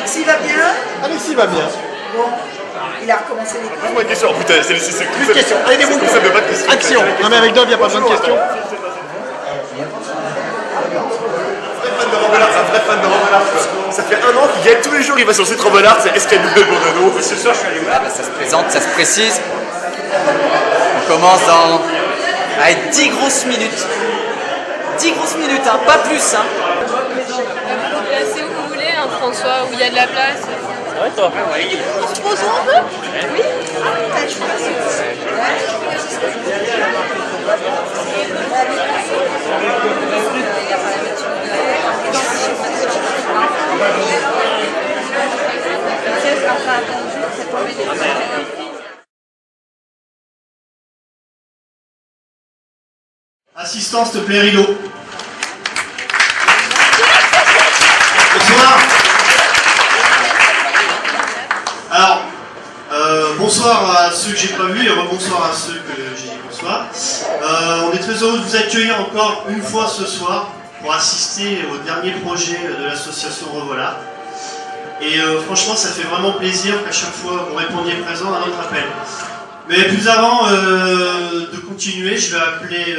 Alexis va bien? Alexis va bien. Bon, il a recommencé l'école. Pose-moi une question. Oh, putain, c'est Plus de questions. Allez, débrouille. Ça ne veut pas de questions. Action. Non mais avec Dove, il n'y a pas besoin de questions. Un vrai fan de Robelard. Ça fait 1 an qu'il gagne tous les jours, il va sur le site Robelard, c'est est-ce qu'il y a une nouvelle Bourdonneau? Ce soir, je suis allé voir. Ça se présente, ça se précise. On commence dans 10 grosses minutes. 10 grosses minutes, hein, pas plus. Hein. Placez où vous voulez, hein, François, où il y a de la place. Ouais, toi. On se pose un peu? Oui. Assistant, s'il te plaît, rideau. Bonsoir. Alors, bonsoir à ceux que j'ai pas vus et rebonsoir à ceux que j'ai dit bonsoir. On est très heureux de vous accueillir encore une fois ce soir pour assister au dernier projet de l'association Revoilà. Et franchement, ça fait vraiment plaisir qu'à chaque fois vous répondiez présent à notre appel. Mais plus avant de continuer, je vais appeler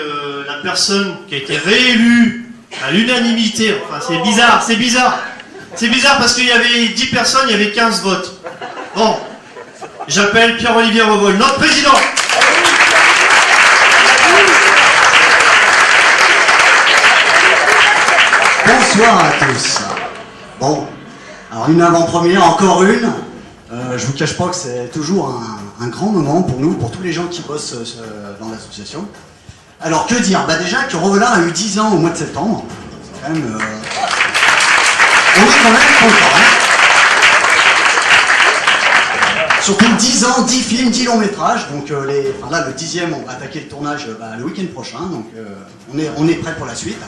la personne qui a été réélue à l'unanimité. Enfin, c'est bizarre, c'est bizarre. C'est bizarre parce qu'il y avait 10 personnes, il y avait 15 votes. Bon, j'appelle Pierre-Olivier Revol, notre président. Bonsoir à tous. Bon, alors une avant-première, encore une. Je vous cache pas que c'est toujours un grand moment pour nous, pour tous les gens qui bossent dans l'association. Alors que dire? Bah déjà que Revelard a eu 10 ans au mois de septembre. C'est quand même, on est quand même content. Hein, surtout 10 ans, 10 films, 10 longs métrages. Donc là, le 10e, on va attaquer le tournage le week-end prochain. Donc on est prêt pour la suite.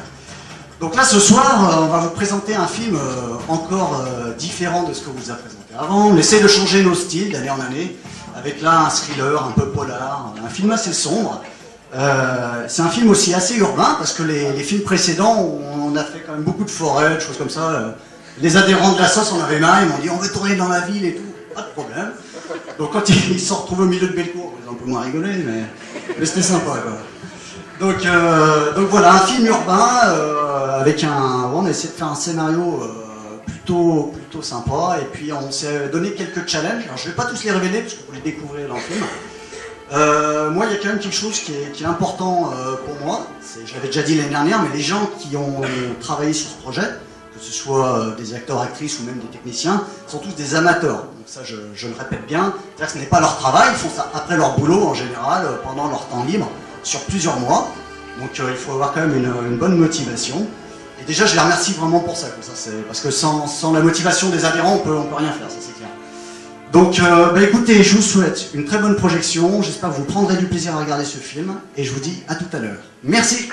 Donc là, ce soir, on va vous présenter un film encore différent de ce que vous a présenté avant. On essaie de changer nos styles d'année en année, avec là un thriller un peu polar, un film assez sombre. C'est un film aussi assez urbain, parce que les films précédents, on a fait quand même beaucoup de forêts, de choses comme ça. Les adhérents de la sauce en avaient marre, ils m'ont dit on veut tourner dans la ville et tout, pas de problème. Donc quand ils se sont retrouvés au milieu de Bellecour, ils ont un peu moins rigolé, mais c'était sympa quoi. Donc voilà, un film urbain avec on a essayé de faire un scénario plutôt sympa, et puis on s'est donné quelques challenges. Alors je vais pas tous les révéler parce que vous les découvrez dans le film. Moi, il y a quand même quelque chose qui est important pour moi. Je l'avais déjà dit l'année dernière, mais les gens qui ont travaillé sur ce projet, que ce soit des acteurs, actrices ou même des techniciens, sont tous des amateurs. Donc ça, je le répète bien. C'est-à-dire que ce n'est pas leur travail, ils font ça après leur boulot en général, pendant leur temps libre, sur plusieurs mois. Donc il faut avoir quand même une bonne motivation. Et déjà, je les remercie vraiment pour ça. Parce que sans la motivation des adhérents, on peut rien faire, ça c'est clair. Donc écoutez, je vous souhaite une très bonne projection. J'espère que vous prendrez du plaisir à regarder ce film. Et je vous dis à tout à l'heure. Merci.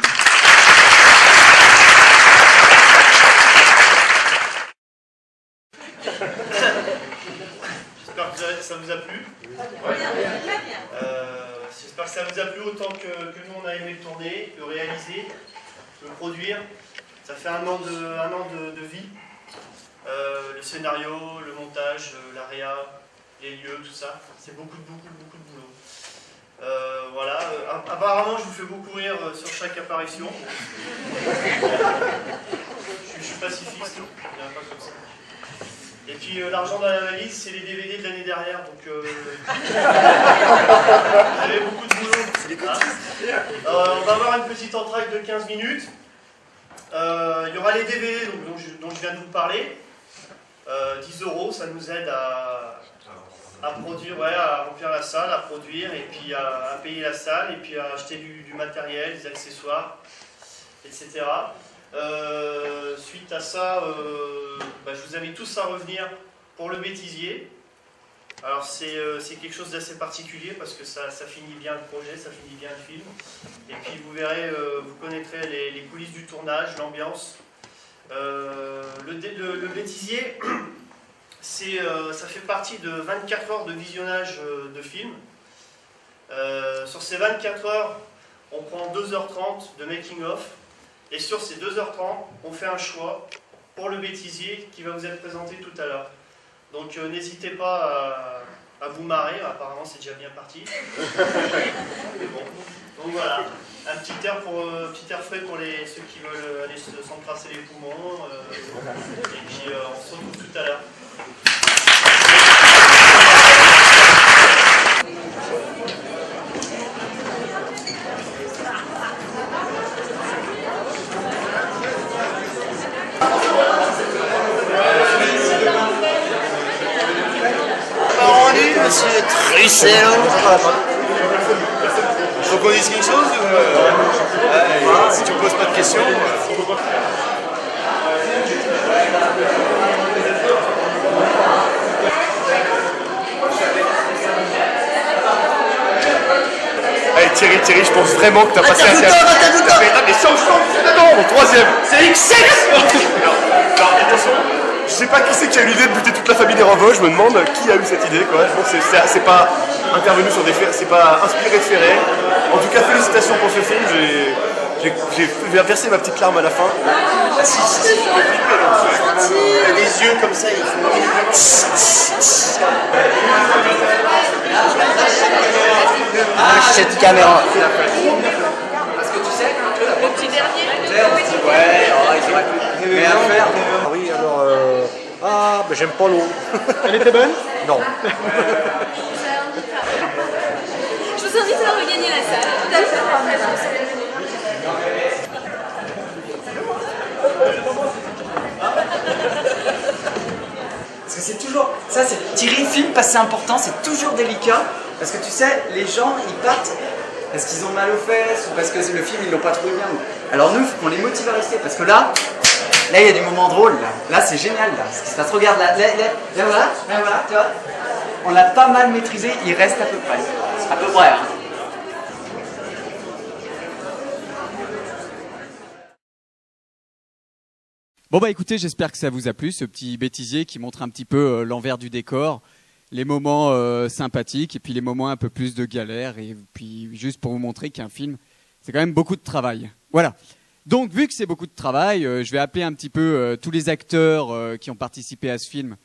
J'espère que ça vous a plu. Ouais. J'espère que ça vous a plu autant que nous on a aimé le tourner, le réaliser, le produire. Ça fait un an de vie. Le scénario, le montage, la réa, les lieux, tout ça. C'est beaucoup de boulot. Voilà. Apparemment, je vous fais beaucoup rire sur chaque apparition. Je suis pacifiste, je dirais pas comme ça. Et puis l'argent dans la valise, c'est les DVD de l'année dernière, donc j'avais beaucoup de boulot. On va avoir une petite entracte de 15 minutes. Il y aura les DVD dont je viens de vous parler. 10 €, ça nous aide à produire, à remplir la salle, à produire, et puis à payer la salle, et puis à acheter du matériel, des accessoires, etc. Suite à ça, je vous invite tous à revenir pour le bêtisier. Alors c'est quelque chose d'assez particulier parce que ça finit bien le projet, ça finit bien le film. Et puis vous verrez, vous connaîtrez les coulisses du tournage, l'ambiance. Le bêtisier, ça fait partie de 24 heures de visionnage de film. Sur ces 24 heures, on prend 2h30 de making-of. Et sur ces 2h30, on fait un choix pour le bêtisier qui va vous être présenté tout à l'heure. Donc n'hésitez pas à vous marrer, apparemment c'est déjà bien parti. Mais bon. Donc voilà, un petit air frais pour ceux qui veulent aller s'encrasser les poumons. Et puis on se retrouve tout à l'heure. Monsieur Trussel. Faut qu'on dise quelque chose si tu me poses pas de questions. Allez Thierry, je pense vraiment que t'as passé un diable. Mais change, non, mon troisième. C'est X6. Non, attention. Je sais pas qui c'est qui a eu l'idée de buter toute la famille des Revaux, je me demande qui a eu cette idée quoi. Je pense que c'est pas intervenu sur des faits, c'est pas inspiré de faits. En tout cas félicitations pour ce film, j'ai versé ma petite larme à la fin. Ah si, il a des yeux comme ça, ils font... Ah, cette caméra. Parce que tu sais, Le petit dernier. ouais, ils auraient pu. Mais à faire. Oui, alors... Ah, mais j'aime pas l'eau. Elle était bonne? Non. Je vous invite à regagner la salle. Tout à fait. Parce que c'est toujours. Ça, c'est. Tirer film parce que c'est important, c'est toujours délicat. Parce que tu sais, les gens, ils partent parce qu'ils ont mal aux fesses ou parce que le film, ils l'ont pas trouvé bien. Alors nous, il faut qu'on les motive à rester. Parce que là, il y a des moments drôles. Là c'est génial. Là, ce qui se passe, regarde, là, voilà, tu vois. On l'a pas mal maîtrisé, il reste à peu près. À peu près, hein. Bon bah écoutez, j'espère que ça vous a plu, ce petit bêtisier qui montre un petit peu l'envers du décor, les moments sympathiques et puis les moments un peu plus de galère, et puis juste pour vous montrer qu'un film, c'est quand même beaucoup de travail. Voilà. Donc vu que c'est beaucoup de travail, je vais appeler un petit peu tous les acteurs qui ont participé à ce film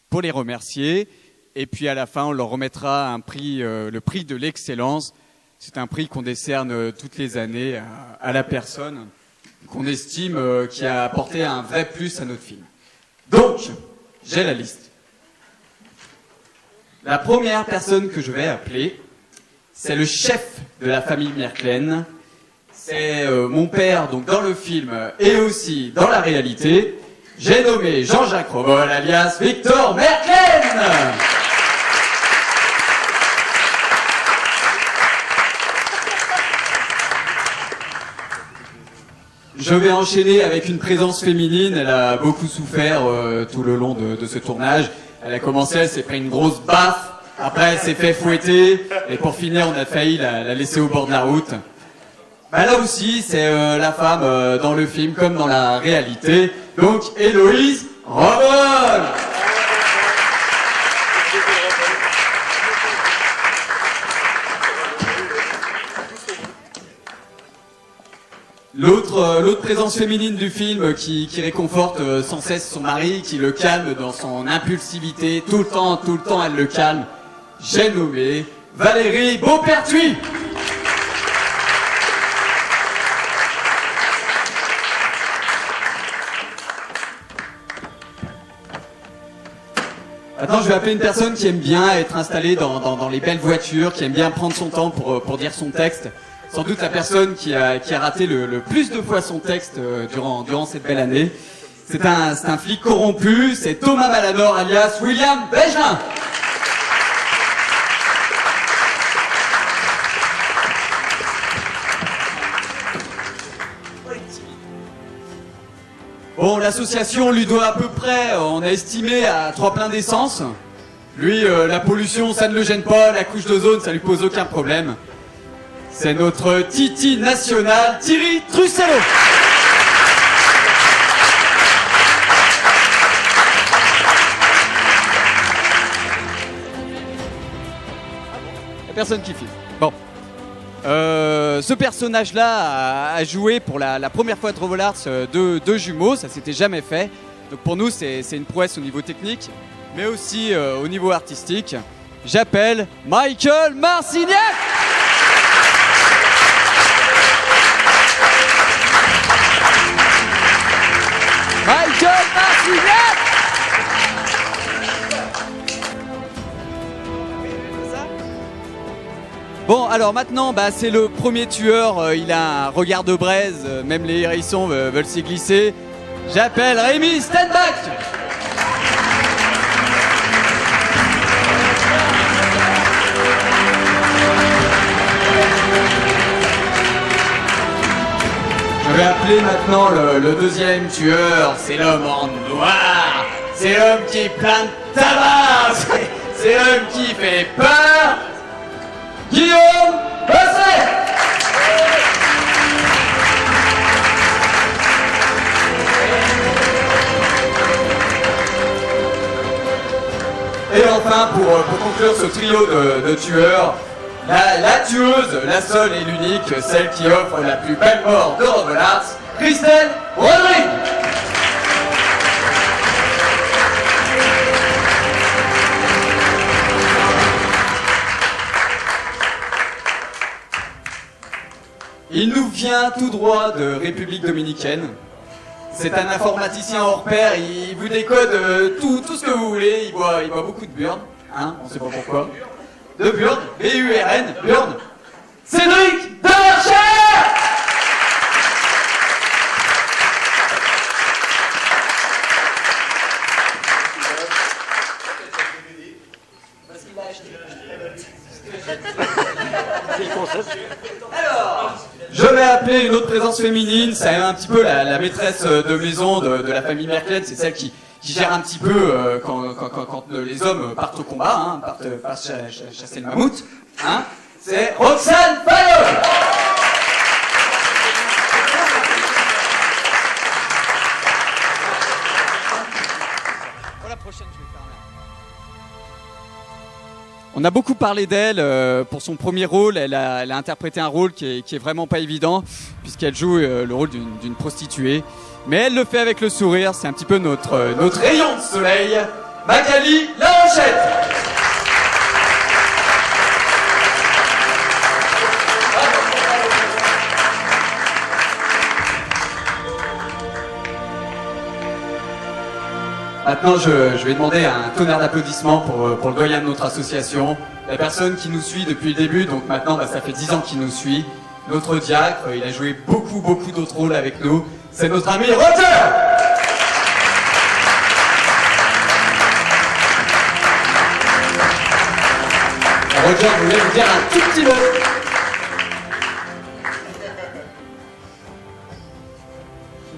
pour les remercier, et puis à la fin on leur remettra un prix, le prix de l'excellence. C'est un prix qu'on décerne toutes les années à la personne qu'on estime qui a apporté un vrai plus à notre film. Donc, j'ai la liste. La première personne que je vais appeler, c'est le chef de la famille Merklen. C'est mon père, donc dans le film et aussi dans la réalité. J'ai nommé Jean-Jacques Revol, alias Victor Merklen. Je vais enchaîner avec une présence féminine. Elle a beaucoup souffert tout le long de ce tournage. Elle a commencé, elle s'est pris une grosse baffe. Après, elle s'est fait fouetter. Et pour finir, on a failli la laisser au bord de la route. Bah, là aussi, c'est la femme dans le film comme dans la réalité. Donc, Héloïse Revol. L'autre présence féminine du film qui réconforte sans cesse son mari, qui le calme dans son impulsivité, tout le temps elle le calme. J'ai nommé Valérie Beaupertuis. Maintenant, je vais appeler une personne qui aime bien être installée dans les belles voitures, qui aime bien prendre son temps pour dire son texte. Sans doute la personne qui a raté le plus de fois son texte durant cette belle année. C'est un flic corrompu, c'est Thomas Malador alias William Bégin. Bon, l'association lui doit à peu près, on a estimé à 3 pleins d'essence. Lui, la pollution, ça ne le gêne pas, la couche d'ozone, ça lui pose aucun problème. C'est notre Titi national, Thierry Trussello. Il n'y a personne qui filme. Bon. Ce personnage-là a joué pour la première fois de Revolarts deux jumeaux, ça s'était jamais fait. Donc pour nous, c'est une prouesse au niveau technique. mais aussi au niveau artistique. J'appelle Michael Marcignac. Michael Marcignac. Bon, alors maintenant, c'est le premier tueur. Il a un regard de braise. Même les hérissons veulent s'y glisser. J'appelle Rémi Stenbach. Je vais appeler maintenant le deuxième tueur. C'est l'homme en noir. C'est l'homme qui plane tabac. C'est l'homme qui fait peur. Guillaume Basset. Et enfin, pour conclure ce trio de tueurs, la tueuse, la seule et l'unique, celle qui offre la plus belle mort de Rovelars, Christelle Rodrigue. Il nous vient tout droit de République Dominicaine. C'est un informaticien hors pair, il vous décode tout ce que vous voulez, il boit beaucoup de burn, hein, on sait pas pourquoi. De burn, B-U-R-N, burn. Cédric Delarcher. Alors, je vais appeler une autre présence féminine, c'est un petit peu la maîtresse de maison de la famille Merkel, c'est celle qui gère un petit peu quand les hommes partent au combat, hein, partent chasser le mammouth, hein, c'est Roxane Fayol. Pour la prochaine, je vais faire On a beaucoup parlé d'elle pour son premier rôle. Elle a interprété un rôle qui est vraiment pas évident puisqu'elle joue le rôle d'une prostituée. Mais elle le fait avec le sourire. C'est un petit peu notre rayon de soleil. Magali Larochette. Maintenant, je vais demander un tonnerre d'applaudissements pour le doyen de notre association, la personne qui nous suit depuis le début, donc maintenant ça fait 10 ans qu'il nous suit, notre diacre, il a joué beaucoup d'autres rôles avec nous, c'est notre ami Roger. Roger voulait vous dire un tout petit mot.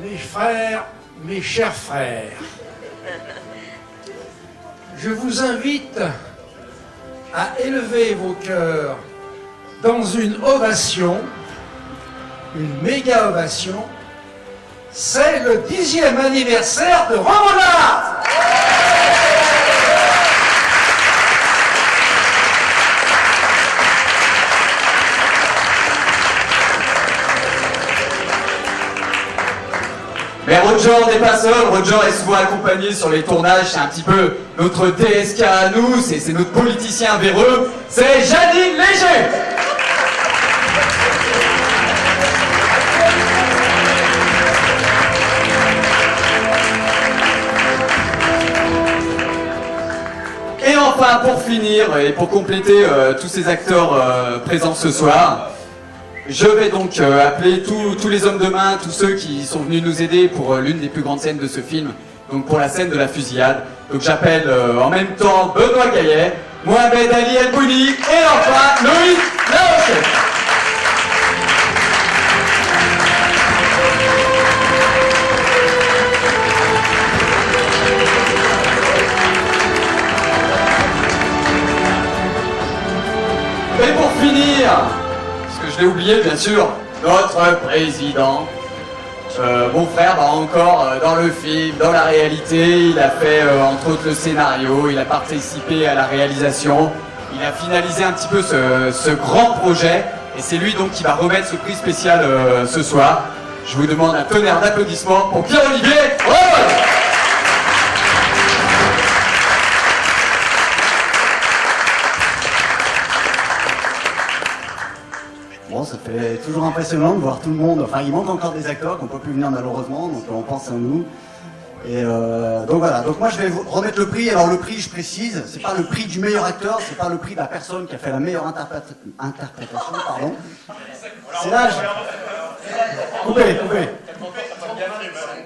Mes frères, mes chers frères, je vous invite à élever vos cœurs dans une ovation, une méga ovation. C'est le 10e anniversaire de Rovelars. Mais Roger n'est pas seul, Roger est souvent accompagné sur les tournages, c'est un petit peu notre DSK à nous, c'est notre politicien véreux, c'est Janine Léger. Et enfin, pour finir, et pour compléter tous ces acteurs présents ce soir, je vais donc appeler tous les hommes de main, tous ceux qui sont venus nous aider pour l'une des plus grandes scènes de ce film, donc pour la scène de la fusillade. Donc j'appelle en même temps Benoît Gaillet, Mohamed Ali El Bouni et enfin Loïc Larochette. Et pour finir, je l'ai oublié bien sûr, notre président. Mon frère, encore dans le film, dans la réalité, il a fait entre autres le scénario, il a participé à la réalisation, il a finalisé un petit peu ce grand projet et c'est lui donc qui va remettre ce prix spécial ce soir. Je vous demande un tonnerre d'applaudissements pour Pierre-Olivier Roy. toujours impressionnant de voir tout le monde. Enfin, il manque encore des acteurs qui n'ont pas pu venir malheureusement, donc on pense à nous. Et donc voilà, donc moi je vais vous remettre le prix. Alors le prix, je précise, c'est pas le prix du meilleur acteur, c'est pas le prix de la personne qui a fait la meilleure interprétation, pardon. C'est l'âge. Coupez.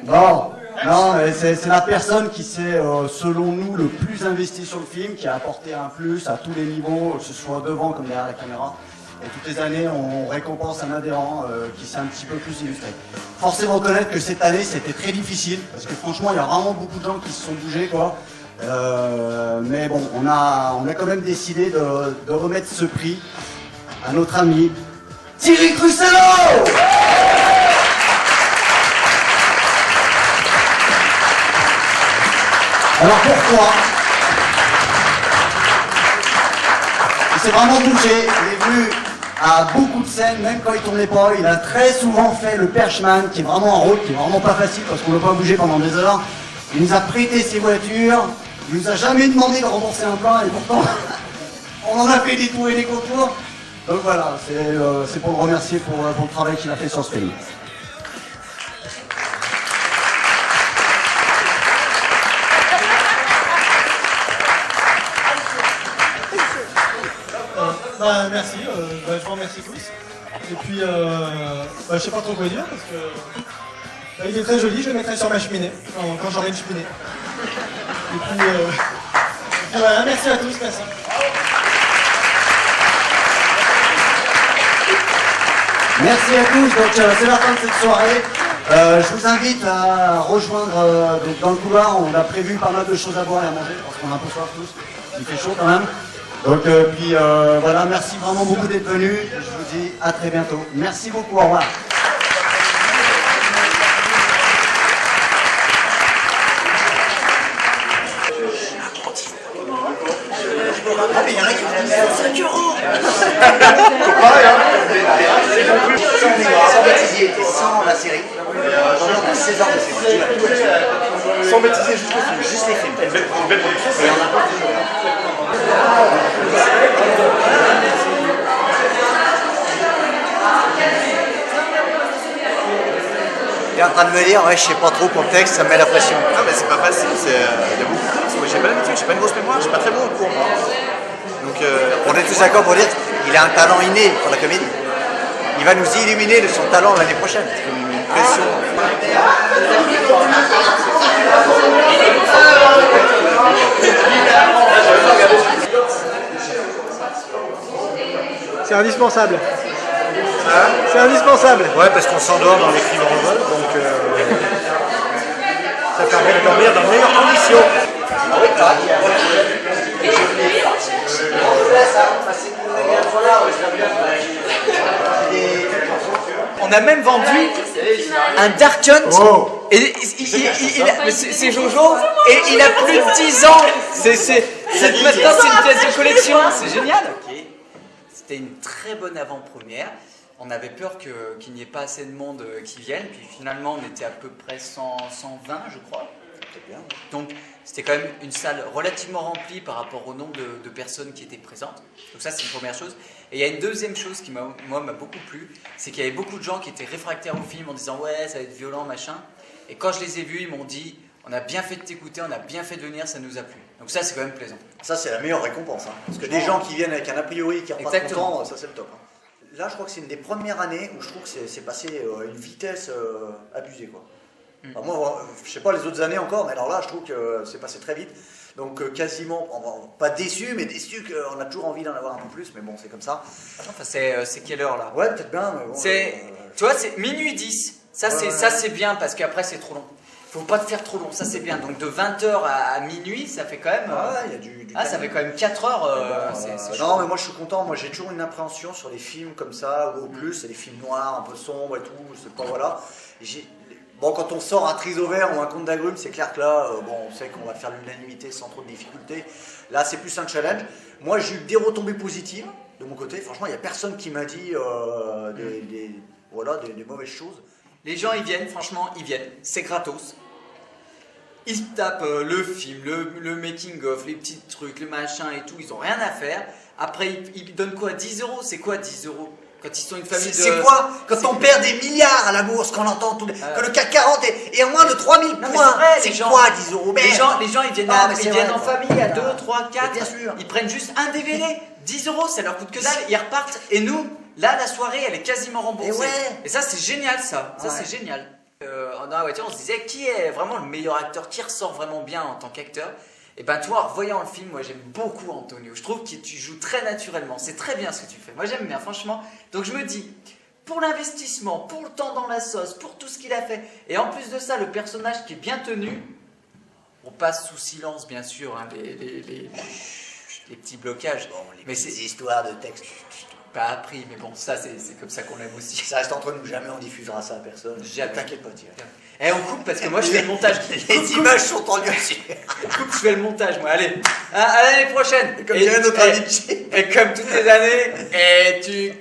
Non, mais c'est la personne qui s'est, selon nous, le plus investi sur le film, qui a apporté un plus à tous les niveaux, que ce soit devant comme derrière la caméra. Et toutes les années, on récompense un adhérent qui s'est un petit peu plus illustré. Forcément reconnaître que cette année, c'était très difficile, parce que franchement, il y a vraiment beaucoup de gens qui se sont bougés, quoi. Mais bon, on a quand même décidé de remettre ce prix à notre ami Thierry Crussello. Alors pourquoi? Il s'est vraiment bougé, il est venu à beaucoup de scènes, même quand il tournait pas. Il a très souvent fait le perchman, qui est vraiment un rôle qui est vraiment pas facile parce qu'on ne l'a pas bougé pendant des heures. Il nous a prêté ses voitures, il nous a jamais demandé de rembourser un plein et pourtant on en a fait des tours et des contours. Donc voilà, c'est pour le remercier pour le travail qu'il a fait sur ce film. Merci, je vous remercie tous. Et puis, je sais pas trop quoi dire parce que il est très joli, je le mettrai sur ma cheminée quand j'aurai une cheminée. Et puis, voilà, merci à tous, merci. Merci à tous, donc c'est la fin de cette soirée. Je vous invite à rejoindre donc dans le couloir, on a prévu pas mal de choses à boire et à manger parce qu'on a un peu soif tous, il fait chaud quand même. Donc puis voilà, merci vraiment beaucoup d'être venus. Je vous dis à très bientôt. Merci beaucoup, au revoir. Ah mais il y en a qui ont 5 euros. Sans bêtisier, sans la série. Aujourd'hui on a 16 heures de série. Sans bêtiser, juste le film. Juste les films. Une belle production. Et on a pas toujours. Il est en train de me dire, ouais, je sais pas trop pour le texte, ça me met la pression. Non, mais c'est pas facile, il y a beaucoup de textes. Moi, j'ai pas l'habitude, j'ai pas une grosse mémoire, je suis pas très bon au cours, moi. Donc, on est tous d'accord pour dire qu'il a un talent inné pour la comédie. Il va nous illuminer de son talent l'année prochaine. C'est comme une pression. C'est indispensable. C'est indispensable. Ouais, parce qu'on s'endort dans les films Revol, donc ça permet de dormir dans de meilleures conditions. On a même vendu un Dark Hunt. Oh. Et c'est Jojo et il a plus de 10 ans. Maintenant c'est une pièce de collection. C'est génial. C'était une très bonne avant-première. On avait peur qu'il n'y ait pas assez de monde qui vienne. Puis finalement on était à peu près 120 je crois. Donc c'était quand même une salle relativement remplie par rapport au nombre de personnes qui étaient présentes. Donc ça c'est une première chose. Et il y a une deuxième chose qui m'a beaucoup plu, c'est qu'il y avait beaucoup de gens qui étaient réfractaires au film en disant ouais ça va être violent machin. Et quand je les ai vus ils m'ont dit on a bien fait de t'écouter, on a bien fait de venir, ça nous a plu. Donc ça c'est quand même plaisant. Ça c'est la meilleure récompense. Hein. Parce que des gens qui viennent avec un a priori qui repartent contents, ça c'est le top. Hein. Là je crois que c'est une des premières années où je trouve que c'est passé à une vitesse abusée quoi. Enfin, moi, je sais pas les autres années encore, mais alors là, je trouve que c'est passé très vite. Donc quasiment, pas déçu, mais déçu qu'on a toujours envie d'en avoir un peu plus, mais bon, c'est comme ça. Enfin, c'est quelle heure là? Ouais, peut-être bien, mais bon. Tu vois, c'est minuit 10. Ça, c'est bien parce qu'après, c'est trop long. Faut pas te faire trop long, ça c'est bien. Donc de 20h à minuit, ça fait quand même. Il y a du ça fait quand même 4 heures. Non, mais moi je suis content. Moi j'ai toujours une appréhension sur les films comme ça, ou au plus, c'est les films noirs, un peu sombres et tout. C'est pas voilà. Bon, quand on sort un Triso vert ou un Conte d'agrumes, c'est clair que là, on sait qu'on va faire l'unanimité sans trop de difficultés. Là, c'est plus un challenge. Moi, j'ai eu des retombées positives de mon côté. Franchement, il n'y a personne qui m'a dit des mauvaises choses. Les gens, ils viennent, franchement, ils viennent. C'est gratos. Ils se tapent le film, le making-of, les petits trucs, le machin et tout. Ils n'ont rien à faire. Après, ils donnent quoi? 10 euros? C'est quoi 10 euros? Quand ils sont une famille de... C'est quoi? Quand on perd des milliards à la bourse, qu'on entend tout, que le CAC 40 est en moins de 3000 points. C'est quoi 10 euros? Les gens, ils viennent, ils viennent en famille à 2, 3, 4. Bien sûr. Ils prennent juste un DVD. 10 euros, ça leur coûte que dalle. Ils repartent. Et nous, là, la soirée, elle est quasiment remboursée. Et ça, c'est génial, ça. Ça, c'est génial. Dans la voiture, on se disait qui est vraiment le meilleur acteur, qui ressort vraiment bien en tant qu'acteur. Et ben toi, en voyant le film, moi j'aime beaucoup Antonio. Je trouve que tu joues très naturellement. C'est très bien ce que tu fais. Moi j'aime bien, franchement. Donc je me dis, pour l'investissement, pour le temps dans la sauce, pour tout ce qu'il a fait, et en plus de ça, le personnage qui est bien tenu, on passe sous silence bien sûr hein, les petits blocages. Bon, mais c'est des histoires de texte. Pas appris, mais bon, ça c'est comme ça qu'on l'aime aussi. Ça reste entre nous, jamais on diffusera ça à personne. Jamais. T'inquiète pas, Thierry. Et on coupe parce que moi je fais le montage. Les images sont en lieu. Coupe, je fais le montage moi. Allez, à l'année prochaine. Comme dirait notre ami. Et comme toutes les années, et tu